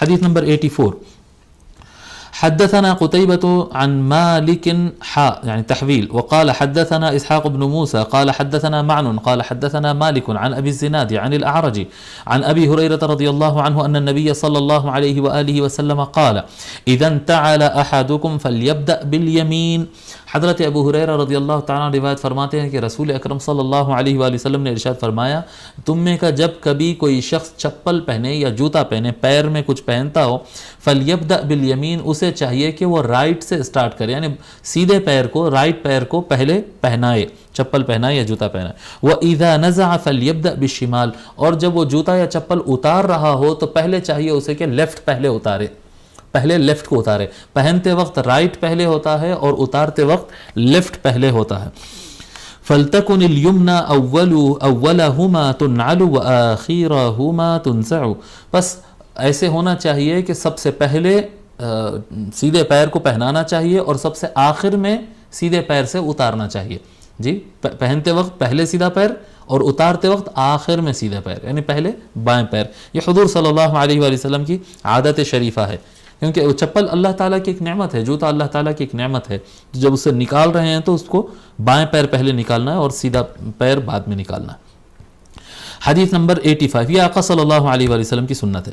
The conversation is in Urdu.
حدیث نمبر 84. حدثنا قتيبة عن مالك يعني تحويل وقال حدثنا إسحاق بن موسى قال حدثنا معن قال حدثنا مالك عن أبي الزناد عن الأعرج عن أبي هريرة رضي الله عنه أن النبي صلى الله عليه وآله وسلم قال إذا انتعل أحدكم فليبدأ باليمين. حضرت ابو ہریرہ رضی اللہ تعالیٰ روایت فرماتے ہیں کہ رسول اکرم صلی اللہ علیہ وآلہ وسلم نے ارشاد فرمایا تم میں کا جب کبھی کوئی شخص چپل پہنے یا جوتا پہنے، پیر میں کچھ پہنتا ہو، فلیبدأ بالیمین، اسے چاہیے کہ وہ رائٹ سے سٹارٹ کرے، یعنی سیدھے پیر کو، رائٹ پیر کو پہلے پہنائے، چپل پہنائے یا جوتا پہنائے. وَإِذَا نَزَعَ فَلْيَبْدَأْ بِالشِّمَالِ، اور جب وہ جوتا یا چپل اتار رہا ہو تو پہلے چاہیے اسے کہ لیفٹ پہلے اتارے، پہلے لیفٹ کو اتارے. پہنتے وقت رائٹ پہلے ہوتا ہے اور اتارتے وقت لیفٹ پہلے ہوتا ہے. فَلْتَكُنِ الْيُمْنَى أَوَّلَهُمَا تُنْعَلُ وَآخِرَهُمَا تُنْزَعُ، بس ایسے ہونا چاہیے کہ سب سے پہلے سیدھے پیر کو پہنانا چاہیے اور سب سے آخر میں سیدھے پیر سے اتارنا چاہیے. جی، پہنتے وقت پہلے سیدھا پیر اور اتارتے وقت آخر میں سیدھا پیر، یعنی پہلے بائیں پیر. یہ حضور صلی اللہ علیہ وآلہ وسلم کی عادت شریفہ ہے، کیونکہ وہ چپل اللہ تعالیٰ کی ایک نعمت ہے، جوتا اللہ تعالیٰ کی ایک نعمت ہے. جب اسے نکال رہے ہیں تو اس کو بائیں پیر پہلے نکالنا ہے اور سیدھا پیر بعد میں نکالنا ہے. حدیث نمبر 85، یہ آقا صلی اللہ علیہ وآلہ وسلم کی سنت ہے.